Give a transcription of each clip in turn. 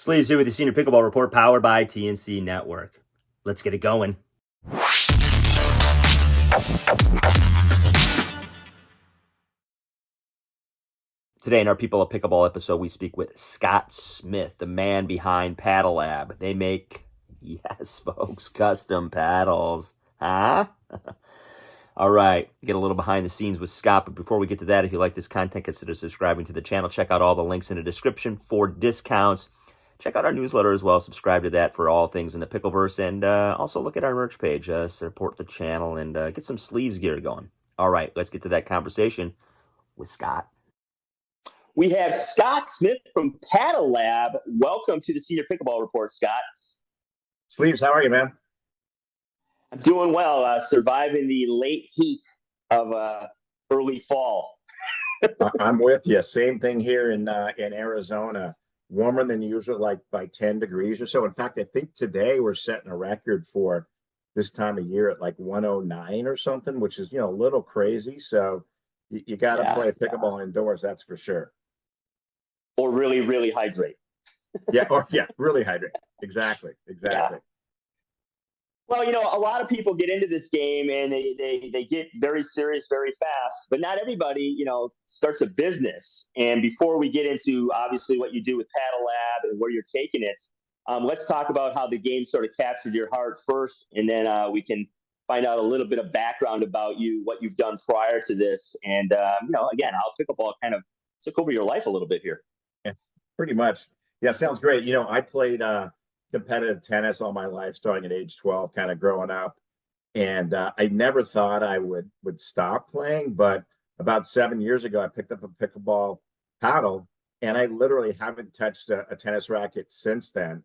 Sleeves here with the Senior Pickleball Report powered by TNC Network. Let's get it going. Today in our People of Pickleball episode, we speak with Scott Smith, the man behind Paddle Lab. They make, yes, folks, custom paddles. Huh? All right, get a little behind the scenes with Scott. But before we get to that, if you like this content, consider subscribing to the channel. Check out all the links in the description for discounts. Check out our newsletter as well. Subscribe to that for all things in the Pickleverse. And also look at our merch page. Support the channel and get some sleeves gear going. All right, let's get to that conversation with Scott. We have Scott Smith from Paddle Lab. Welcome to the Senior Pickleball Report, Scott. Sleeves, how are you, man? I'm doing well, surviving the late heat of early fall. I'm with you. Same thing here in Arizona. Warmer than usual, like by 10 degrees or so. In fact, I think today we're setting a record for this time of year at like 109 or something, which is, a little crazy. So you got to play pickleball indoors, that's for sure. Or really, really hydrate. Really hydrate. Exactly. Yeah. Well, a lot of people get into this game and they get very serious very fast, but not everybody, starts a business. And before we get into obviously what you do with Paddle Lab and where you're taking it, let's talk about how the game sort of captured your heart first, and then we can find out a little bit of background about you, what you've done prior to this, and again, how pickleball kind of took over your life a little bit here. Yeah, pretty much. Yeah, sounds great. I played competitive tennis all my life, starting at age 12, kind of growing up. And I never thought I would stop playing. But about 7 years ago, I picked up a pickleball paddle, and I literally haven't touched a tennis racket since then.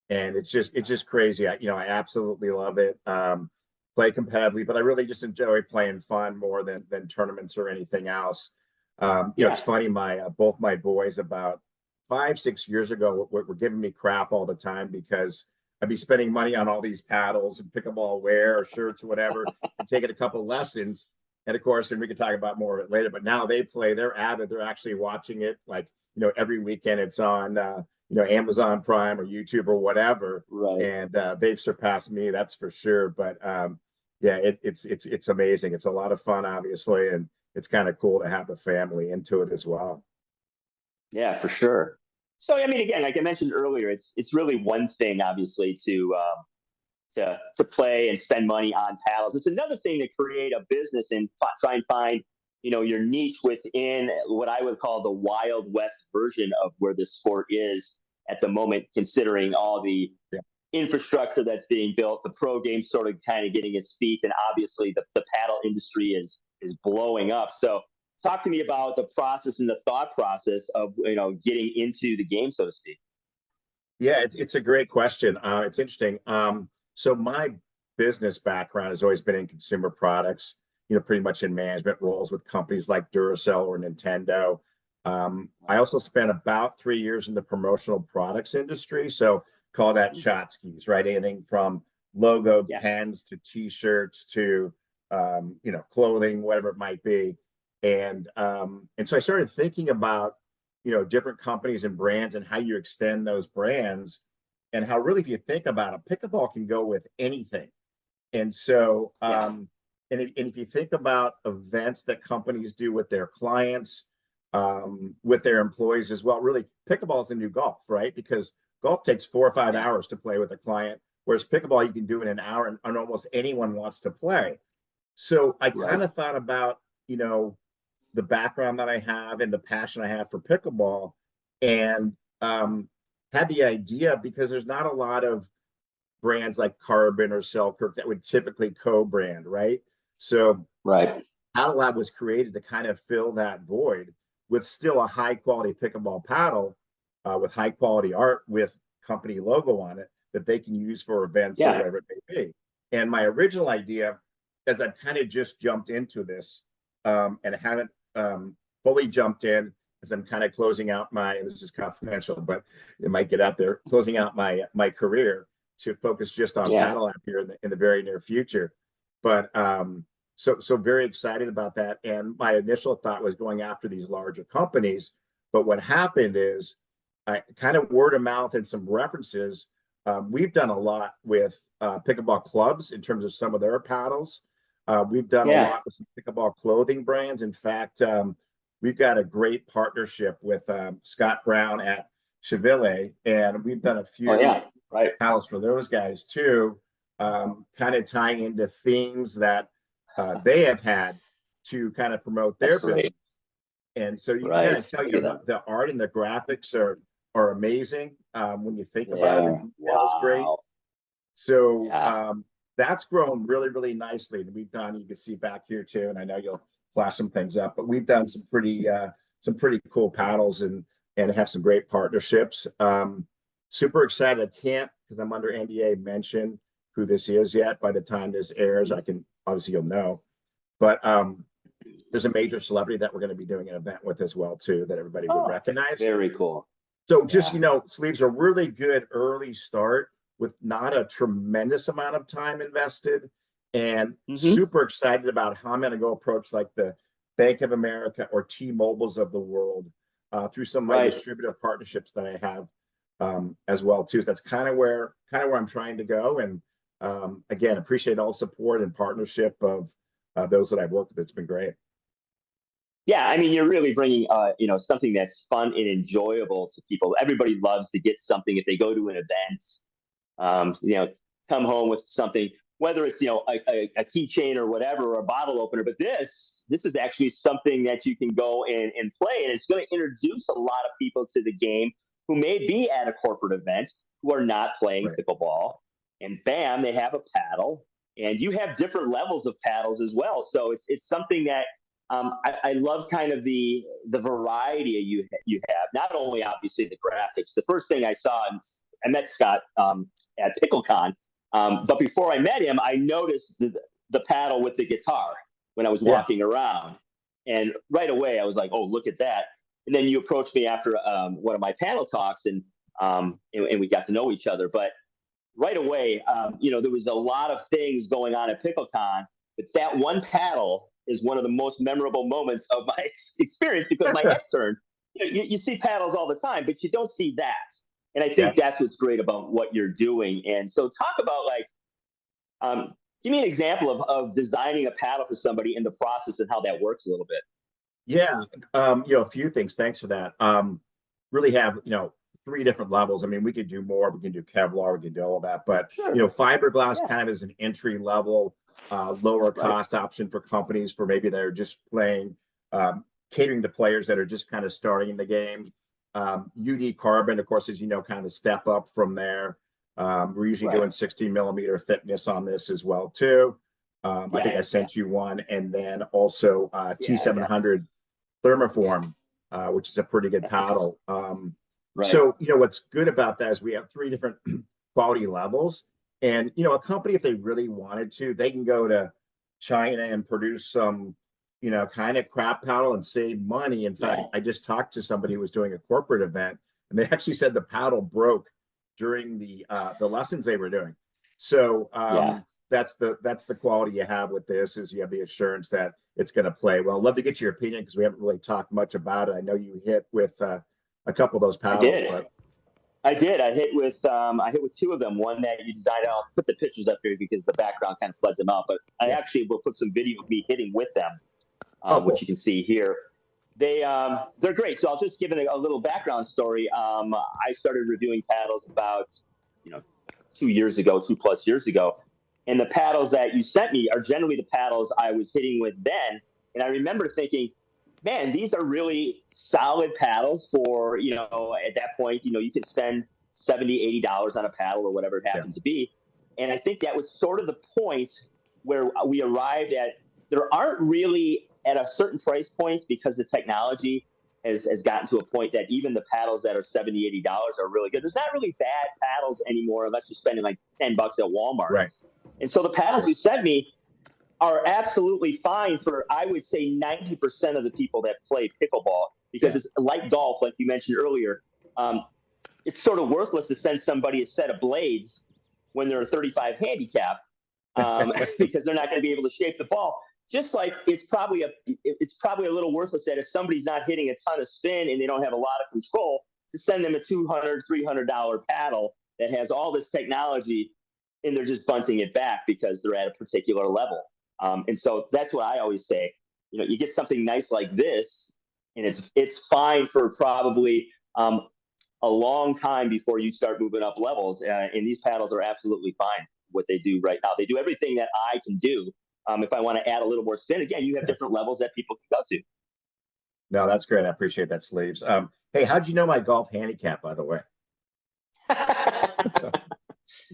And it's just crazy. I absolutely love it. Play competitively, but I really just enjoy playing fun more than tournaments or anything else. It's funny, both my boys about 5-6 years ago were giving me crap all the time because I'd be spending money on all these paddles and pickleball wear or shirts or whatever and taking a couple lessons. And of course, and we can talk about more of it later, but now they play, they're avid, they're actually watching it like, every weekend it's on, Amazon Prime or YouTube or whatever. Right. And they've surpassed me, that's for sure. But it's amazing. It's a lot of fun, obviously. And it's kind of cool to have the family into it as well. Yeah, for sure. So, again, like I mentioned earlier, it's really one thing, obviously, to play and spend money on paddles. It's another thing to create a business and try and find, your niche within what I would call the Wild West version of where the sport is at the moment, considering all the infrastructure that's being built, the pro game sort of kind of getting its feet, and obviously the paddle industry is blowing up. So talk to me about the process and the thought process of, getting into the game, so to speak. Yeah, it's a great question. It's interesting. So my business background has always been in consumer products, pretty much in management roles with companies like Duracell or Nintendo. I also spent about 3 years in the promotional products industry. So call that shotskis, right? Anything from logo pens to T-shirts to, clothing, whatever it might be. And so I started thinking about, different companies and brands and how you extend those brands, and how really, if you think about it, pickleball can go with anything. And so, and if you think about events that companies do with their clients, with their employees as well, really pickleball is the new golf, right? Because golf takes 4 or 5 hours to play with a client, whereas pickleball, you can do it in an hour, and almost anyone wants to play. So I kind of thought about, the background that I have and the passion I have for pickleball, and had the idea, because there's not a lot of brands like Carbon or Selkirk that would typically co-brand, right? So Paddle Lab was created to kind of fill that void with still a high quality pickleball paddle, with high quality art with company logo on it that they can use for events or whatever it may be. And my original idea, as I've kind of just jumped into this, and haven't fully jumped in, as I'm kind of closing out and this is confidential, but it might get out there, closing out my career to focus just on Paddle Lab here in the very near future. But so very excited about that. And my initial thought was going after these larger companies. But what happened is kind of word of mouth and some references. We've done a lot with pickleball clubs in terms of some of their paddles. We've done a Yeah. lot with some pickleball clothing brands. In fact, we've got a great partnership with Scott Brown at Cheville, and we've done a few Oh yeah. Right. paddles for those guys too, kind of tying into themes that they have had to kind of promote That's their business. great. And so you can kind Right. of tell Look you at that. the art and the graphics are amazing when you think about it. The Yeah. detail is great. Wow. So Yeah. that's grown really, really nicely. And we've done, you can see back here too, and I know you'll flash some things up, but we've done some pretty cool paddles and have some great partnerships. Super excited. I can't, because I'm under NDA, mention who this is yet. By the time this airs, I can, obviously you'll know. But there's a major celebrity that we're going to be doing an event with as well too, that everybody would recognize. Very cool. So just, Sleeves, a really good early start with not a tremendous amount of time invested, and super excited about how I'm going to go approach like the Bank of America or T-Mobiles of the world through some of my distributor partnerships that I have as well too. So that's kind of where I'm trying to go. And again, appreciate all support and partnership of those that I've worked with. It's been great. Yeah, I mean, you're really bringing, something that's fun and enjoyable to people. Everybody loves to get something if they go to an event, come home with something, whether it's, a keychain or whatever, or a bottle opener. But this is actually something that you can go and play. And it's going to introduce a lot of people to the game who may be at a corporate event who are not playing pickleball. And bam, they have a paddle. And you have different levels of paddles as well. So it's something that I love kind of the variety you have. Not only obviously the graphics. The first thing I saw, I met Scott at PickleCon, but before I met him, I noticed the paddle with the guitar when I was walking around, and right away I was like, "Oh, look at that!" And then you approached me after one of my panel talks, and we got to know each other. But right away, there was a lot of things going on at PickleCon, but that one paddle is one of the most memorable moments of my experience, because my head turned. You see paddles all the time, but you don't see that. And I think that's what's great about what you're doing. And so talk about give me an example of designing a paddle for somebody in the process and how that works a little bit. Yeah. A few things. Thanks for that. Really have, 3 different levels. I mean, we could do more. We can do Kevlar, we can do all of that, but fiberglass kind of is an entry level, lower cost option for companies for maybe they're just playing, catering to players that are just kind of starting in the game. UD carbon, of course, as you know, kind of step up from there. We're usually doing 60 millimeter thickness on this as well too. I think I sent you one, and then also T700 thermoform, which is a pretty good paddle. So, what's good about that is we have 3 different quality levels. And, a company, if they really wanted to, they can go to China and produce some, kind of crap paddle and save money. In fact, I just talked to somebody who was doing a corporate event, and they actually said the paddle broke during the lessons they were doing. So that's the quality you have with this, is you have the assurance that it's going to play well. I'd love to get your opinion, because we haven't really talked much about it. I know you hit with a couple of those paddles. I did. I hit with 2 of them. One that you designed. I'll put the pictures up here because the background kind of floods them out. But I actually will put some video of me hitting with them, which you can see here. They're great. So I'll just give it a little background story. I started reviewing paddles about 2 years ago, 2+ years ago, and the paddles that you sent me are generally the paddles I was hitting with then. And I remember thinking, man, these are really solid paddles for, at that point, you could spend $70, $80 on a paddle or whatever it happened to be. And I think that was sort of the point where we arrived at. There aren't really at a certain price point, because the technology has gotten to a point that even the paddles that are $70, $80 are really good. There's not really bad paddles anymore unless you're spending like $10 at Walmart. Right. And so the paddles you sent me are absolutely fine for, I would say, 90% of the people that play pickleball, because it's like golf, like you mentioned earlier. It's sort of worthless to send somebody a set of blades when they're a 35 handicap, because they're not going to be able to shape the ball. Just like it's probably a little worthless that if somebody's not hitting a ton of spin and they don't have a lot of control, to to send them a $200, $300 paddle that has all this technology, and they're just bunting it back because they're at a particular level. And so that's what I always say. You get something nice like this, and it's fine for probably a long time before you start moving up levels. And these paddles are absolutely fine what they do right now. They do everything that I can do. If I want to add a little more spin, again, you have different levels that people can go to. No, that's great. I appreciate that, Sleeves. Hey, how'd you know my golf handicap, by the way? I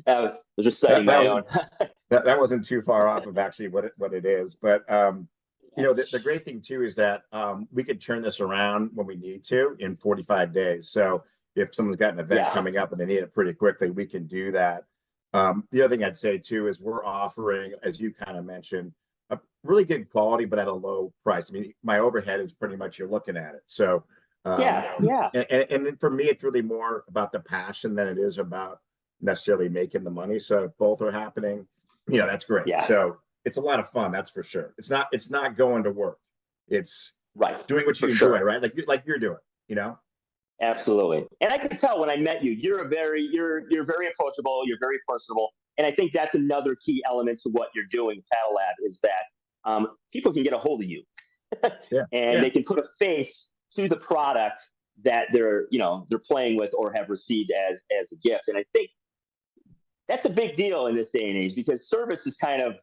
was reciting my own. that wasn't too far off of actually what it is. But the great thing too is that we could turn this around when we need to in 45 days. So if someone's got an event coming up and they need it pretty quickly, we can do that. The other thing I'd say too is we're offering, as you kind of mentioned, a really good quality, but at a low price. I mean, my overhead is pretty much you're looking at it. So and for me, it's really more about the passion than it is about necessarily making the money. So if both are happening, that's great. Yeah. So it's a lot of fun, that's for sure. It's not going to work. It's doing what you enjoy, right? Like you're doing, Absolutely. And I can tell when I met you, you're very approachable, you're very personable. And I think that's another key element to what you're doing, Paddle Lab, is that people can get a hold of you and they can put a face to the product that they're playing with or have received as a gift. And I think that's a big deal in this day and age, because service is kind of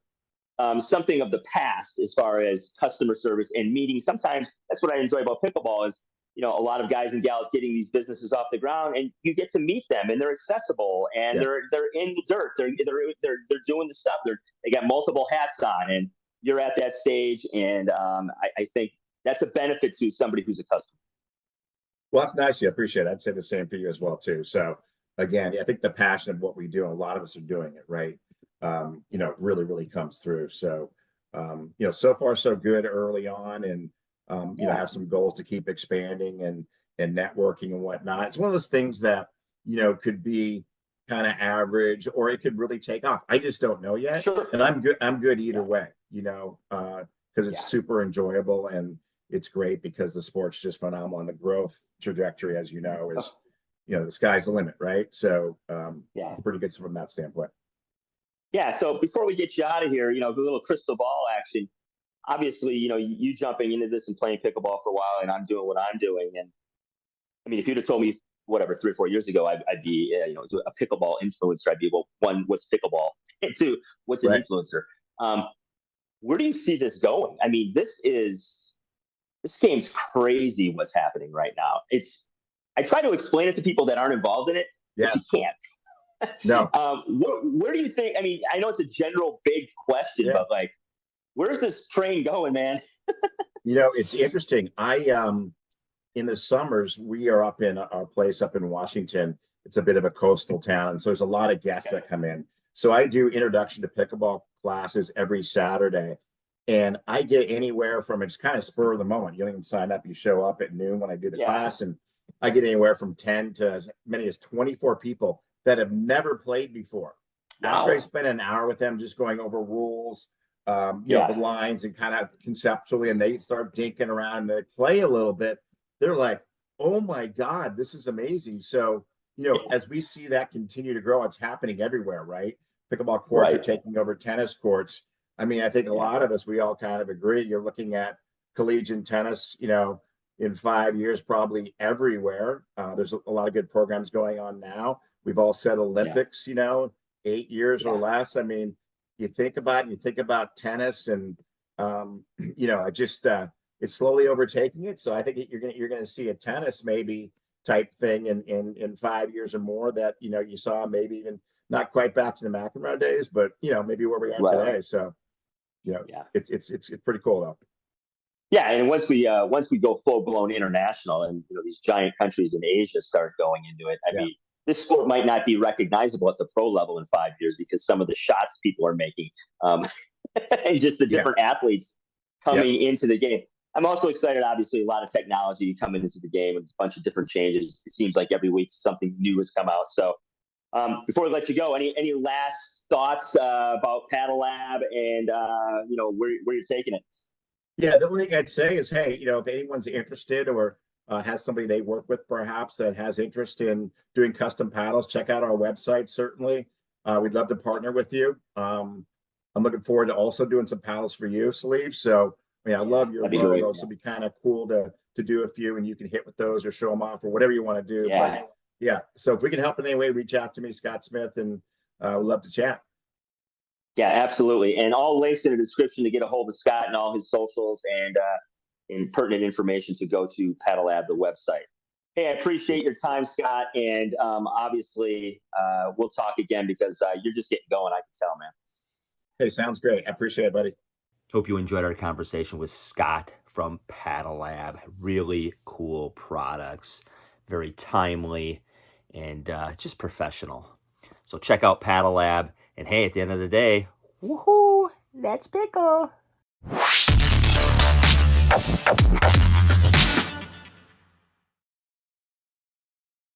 something of the past as far as customer service and meeting. Sometimes that's what I enjoy about pickleball is, a lot of guys and gals getting these businesses off the ground, and you get to meet them, and they're accessible, and they're in the dirt. They're doing the stuff. They got multiple hats on, and you're at that stage. And I think that's a benefit to somebody who's a customer. Well, that's nice. I appreciate it. I'd say the same for you as well too. So again, I think the passion of what we do, and a lot of us are doing it, right? Really, really comes through. So, so far so good early on, and have some goals to keep expanding and networking and whatnot. It's one of those things that, could be kind of average, or it could really take off. I just don't know yet. Sure. And I'm good either way, because it's super enjoyable, and it's great because the sport's just phenomenal, and the growth trajectory, as you know, is, the sky's the limit, right? So pretty good from that standpoint. Yeah. So before we get you out of here, the little crystal ball action. Obviously, you jumping into this and playing pickleball for a while, and I'm doing what I'm doing. And I mean, if you'd have told me, whatever, 3 or 4 years ago, I'd be, a pickleball influencer. I'd be, well, one, what's pickleball? And two, what's an influencer? Where do you see this going? I mean, this game's crazy what's happening right now. I try to explain it to people that aren't involved in it, but you can't. No. Where do you think? I mean, I know it's a general big question, but where's this train going, man? It's interesting. In the summers, we are up in our place up in Washington. It's a bit of a coastal town, and so there's a lot of guests that come in. So I do introduction to pickleball classes every Saturday, and I get anywhere from, it's kind of spur of the moment. You don't even sign up. You show up at noon when I do the class, and I get anywhere from 10 to as many as 24 people that have never played before. Wow. After I spend an hour with them just going over rules, the lines and kind of conceptually, and they start dinking around and they play a little bit, they're like, oh my God, this is amazing. So, as we see that continue to grow, it's happening everywhere, right? Pickleball courts are taking over tennis courts. I mean, I think a lot of us, we all kind of agree, you're looking at collegiate tennis, in 5 years, probably everywhere. There's a lot of good programs going on now. We've all said Olympics, 8 years or less. I mean, you think about tennis, and it's slowly overtaking it. So I think you're going to see a tennis maybe type thing in 5 years or more that you saw, maybe even not quite back to the McEnroe days, but maybe where we are today. So it's pretty cool though. Yeah, and once we go full blown international, and these giant countries in Asia start going into it, I mean, this sport might not be recognizable at the pro level in 5 years because some of the shots people are making, and just the different athletes coming into the game. I'm also excited, obviously, a lot of technology coming into the game and a bunch of different changes. It seems like every week something new has come out. So before we let you go, any last thoughts about Paddle Lab and where you're taking it? Yeah, the only thing I'd say is, hey, if anyone's interested or has somebody they work with perhaps that has interest in doing custom paddles, check out our website. Certainly, we'd love to partner with you. I'm looking forward to also doing some paddles for you, Sleeve. So, I mean, I love your logo. So it'd be kind of cool to do a few, and you can hit with those or show them off or whatever you want to do. Yeah. But yeah, so if we can help in any way, reach out to me, Scott Smith, and we'd love to chat. Yeah, absolutely. And all links in the description to get a hold of Scott and all his socials and pertinent information to go to Paddle Lab, the website. Hey, I appreciate your time, Scott. And obviously, we'll talk again because you're just getting going, I can tell, man. Hey, sounds great. I appreciate it, buddy. Hope you enjoyed our conversation with Scott from Paddle Lab. Really cool products, very timely, and just professional. So check out Paddle Lab. And hey, at the end of the day, woohoo, let's pickle.